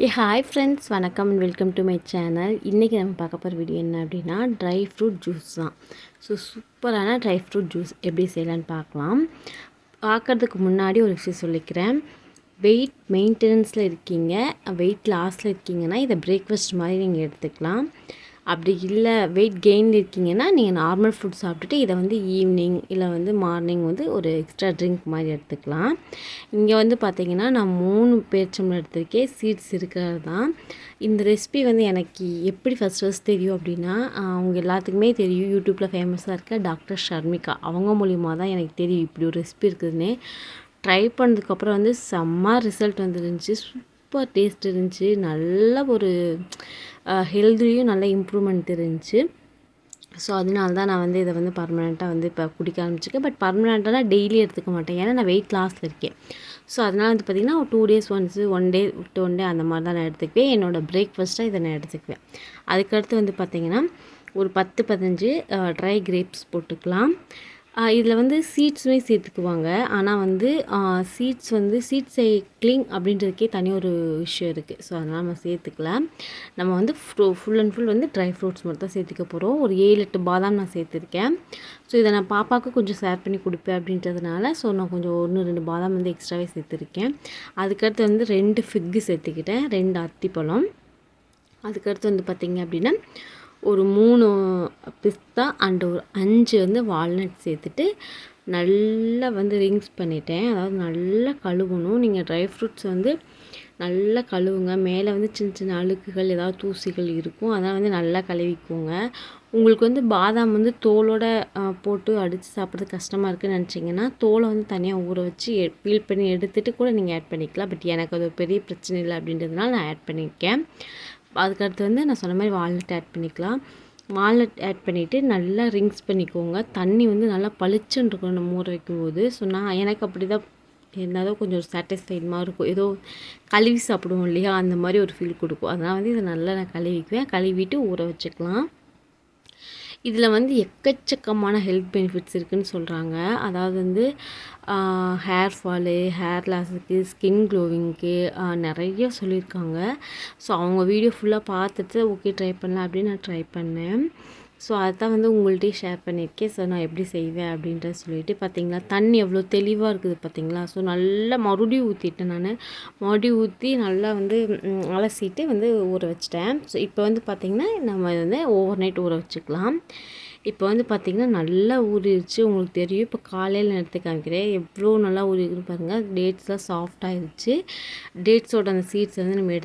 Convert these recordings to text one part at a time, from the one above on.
Hi friends, வணக்கம் and welcome to my channel. இன்றைக்கி நம்ம பார்க்க போகிற வீடியோ என்ன அப்படின்னா ட்ரை ஃப்ரூட் ஜூஸ் தான். ஸோ சூப்பரான ட்ரை ஃப்ரூட் ஜூஸ் எப்படி செய்யலான்னு பார்க்கலாம். பார்க்குறதுக்கு முன்னாடி ஒரு விஷயம் சொல்லிக்கிறேன். வெயிட் மெயின்டெனன்ஸில் இருக்கீங்க, வெயிட் லாஸில் இருக்கீங்கன்னா இதை பிரேக்ஃபாஸ்ட் மாதிரி நீங்கள் எடுத்துக்கலாம். அப்படி இல்லை வெயிட் கெயினில் இருக்கீங்கன்னா நீங்கள் நார்மல் ஃபுட் சாப்பிட்டுட்டு இதை வந்து ஈவினிங் இல்லை வந்து மார்னிங் வந்து ஒரு எக்ஸ்ட்ரா ட்ரிங்க் மாதிரி எடுத்துக்கலாம். இங்கே வந்து பார்த்திங்கன்னா நான் 3 பேரிச்சம்பழம் எடுத்திருக்கேன். சீட்ஸ் இருக்கிறது தான். இந்த ரெசிபி வந்து எனக்கு எப்படி ஃபஸ்ட் தெரியும் அப்படின்னா, அவங்க எல்லாத்துக்குமே தெரியும், யூடியூப்பில் ஃபேமஸாக இருக்க டாக்டர் ஷர்மிகா அவங்க மூலிமா தான் எனக்கு தெரியும் இப்படி ஒரு ரெசிபி இருக்குதுன்னே. ட்ரை பண்ணதுக்கப்புறம் வந்து செம்ம ரிசல்ட் வந்துருந்துச்சு. சூப்பர் டேஸ்ட் இருந்துச்சு. நல்ல ஒரு ஹெல்த்லேயும் நல்ல இம்ப்ரூவ்மெண்ட் இருந்துச்சு. ஸோ அதனால தான் நான் வந்து இதை வந்து பர்மனெண்ட்டாக வந்து இப்போ குடிக்க ஆரம்பிச்சிருக்கேன். பட் பர்மனெண்ட்டாக டெய்லி எடுத்துக்க மாட்டேன், ஏன்னா நான் வெயிட் லாஸில் இருக்கேன். ஸோ அதனால் வந்து பார்த்திங்கன்னா ஒரு 2 டேஸ் ஒன்ஸு 1 டே விட்டு 1 டே அந்த மாதிரி தான் நான் எடுத்துக்குவேன். என்னோடய பிரேக்ஃபாஸ்ட்டாக இதை நான் எடுத்துக்குவேன். அதுக்கடுத்து வந்து பார்த்திங்கன்னா ஒரு 10-15 ட்ரை கிரேப்ஸ் போட்டுக்கலாம். இதில் வந்து சீட்ஸுமே சேர்த்துக்குவாங்க. ஆனால் வந்து சீட் சைக்கிளிங் அப்படின்றதுக்கே தனி ஒரு விஷயம் இருக்குது. ஸோ அதனால் நம்ம சேர்த்துக்கல. நம்ம வந்து ஃபுல் அண்ட் ஃபுல் வந்து ட்ரை ஃப்ரூட்ஸ் மட்டும் தான் சேர்த்துக்க போகிறோம். ஒரு 7-8 பாதாம் நான் சேர்த்துருக்கேன். ஸோ இதை நான் பாப்பாவுக்கு கொஞ்சம் ஷேர் பண்ணி கொடுப்பேன் அப்படின்றதுனால ஸோ நான் கொஞ்சம் 1-2 பாதாம் வந்து எக்ஸ்ட்ராவே சேர்த்துருக்கேன். அதுக்கடுத்து வந்து 2 ஃபிக்கு சேர்த்துக்கிட்டேன், 2 அத்திப்பழம். அதுக்கடுத்து வந்து பார்த்திங்க அப்படின்னா ஒரு 3 பிஸ்தா அண்ட் ஒரு 5 வந்து வால்நட் சேர்த்துட்டு நல்லா வந்து ரிங்ஸ் பண்ணிட்டேன். அதாவது நல்லா கழுவணும். நீங்கள் ட்ரை ஃப்ரூட்ஸ் வந்து நல்லா கழுவுங்க. மேலே வந்து சின்ன சின்ன அழுக்குகள் ஏதாவது தூசிகள் இருக்கும், அதனால் வந்து நல்லா கழுவிக்கோங்க. உங்களுக்கு வந்து பாதாம் வந்து தோலோட போட்டு அடித்து சாப்பிட்றது கஷ்டமாக இருக்குதுன்னு நினச்சிங்கன்னா தோலை வந்து தனியாக ஊற வச்சு பீல் பண்ணி எடுத்துகிட்டு கூட நீங்கள் ஆட் பண்ணிக்கலாம். பட் எனக்கு அது ஒரு பெரிய பிரச்சனை இல்லை அப்படின்றதுனால நான் ஆட் பண்ணியிருக்கேன். அதுக்கடுத்து வந்து நான் சொன்ன மாதிரி வால்நட் ஆட் பண்ணிக்கலாம். வால்நட் ஆட் பண்ணிவிட்டு நல்லா ரிங்ஸ் பண்ணிக்கோங்க. தண்ணி வந்து நல்லா பளிச்சுன்னு இருக்கும் நம்ம ஊற வைக்கும்போது. ஸோ எனக்கு அப்படி தான் இருந்தாலும் கொஞ்சம் சாட்டிஸ்ஃபைட் மாதிரி இருக்கும். ஏதோ கழுவி சாப்பிடுவோம் இல்லையா, அந்த மாதிரி ஒரு ஃபீல் கொடுக்கும். அதனால் வந்து இதை நல்லா நான் கழுவிக்குவேன். கழுவிட்டு ஊற வச்சுக்கலாம். இதில் வந்து எக்கச்சக்கமான ஹெல்த் பெனிஃபிட்ஸ் இருக்குதுன்னு சொல்கிறாங்க. அதாவது வந்து ஹேர் ஃபாலு, ஹேர் லாஸுக்கு, ஸ்கின் க்ளோவிங்க்கு நிறைய சொல்லியிருக்காங்க. ஸோ அவங்க வீடியோ ஃபுல்லாக பார்த்துட்டு ஓகே ட்ரை பண்ணலாம் அப்படின்னு நான் ட்ரை பண்ணேன். ஸோ அதுதான் வந்து உங்கள்கிட்டயே ஷேர் பண்ணியிருக்கேன். ஸோ நான் எப்படி செய்வேன் அப்படின்றத சொல்லிவிட்டு பார்த்தீங்களா, தண்ணி எவ்வளோ தெளிவாக இருக்குது பார்த்தீங்களா. ஸோ நல்லா மறுபடியும் ஊற்றிட்டேன். மறுபடியும் ஊற்றி நல்லா வந்து அலசிட்டு வந்து ஊற வச்சிட்டேன். ஸோ இப்போ வந்து பார்த்திங்கன்னா நம்ம வந்து ஓவர் நைட் ஊற வச்சுக்கலாம். இப்போ வந்து பார்த்திங்கன்னா நல்லா ஊறிடுச்சு. உங்களுக்கு தெரியும். இப்போ காலையில் எடுத்து காமிக்கிறேன் எவ்வளோ நல்லா ஊறிக்குன்னு பாருங்கள். டேட்ஸ்லாம் சாஃப்டாகிடுச்சு. டேட்ஸோட அந்த சீட்ஸ் வந்து நம்ம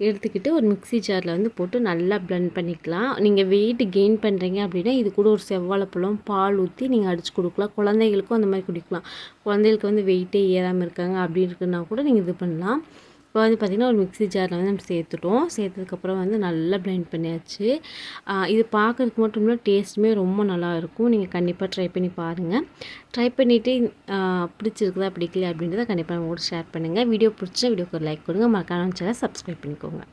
எடுத்துக்கிட்டு ஒரு மிக்ஸி ஜாரில் வந்து போட்டு நல்லா பிளெண்ட் பண்ணிக்கலாம். நீங்கள் வெயிட் கெயின் பண்ணுறீங்க அப்படின்னா இது கூட ஒரு செவ்வாழைப்பழம் பால் ஊற்றி நீங்கள் அடித்து கொடுக்கலாம். குழந்தைகளுக்கும் அந்த மாதிரி குடிக்கலாம். குழந்தைகளுக்கு வந்து வெயிட்டே ஏறாமல் இருக்காங்க அப்படி இருக்குன்னா கூட நீங்கள் இது பண்ணலாம். இப்போ வந்து பார்த்திங்கன்னா ஒரு மிக்ஸி ஜாரில் வந்து நம்ம சேர்த்துட்டோம். சேர்த்ததுக்கப்புறம் வந்து நல்லா பிளெண்ட் பண்ணியாச்சு. இது பார்க்குறதுக்கு மட்டும் இல்லை, டேஸ்ட்டுமே ரொம்ப நல்லாயிருக்கும். நீங்கள் கண்டிப்பாக ட்ரை பண்ணி பாருங்கள். ட்ரை பண்ணிவிட்டு பிடிச்சிருக்குதா பிடிக்கல அப்படின்றத கண்டிப்பாக நம்ம கூட ஷேர் பண்ணுங்கள். வீடியோ பிடிச்சா வீடியோக்கு ஒரு லைக் கொடுங்க. மறக்காம சேனலை சப்ஸ்கிரைப் பண்ணிக்கோங்க.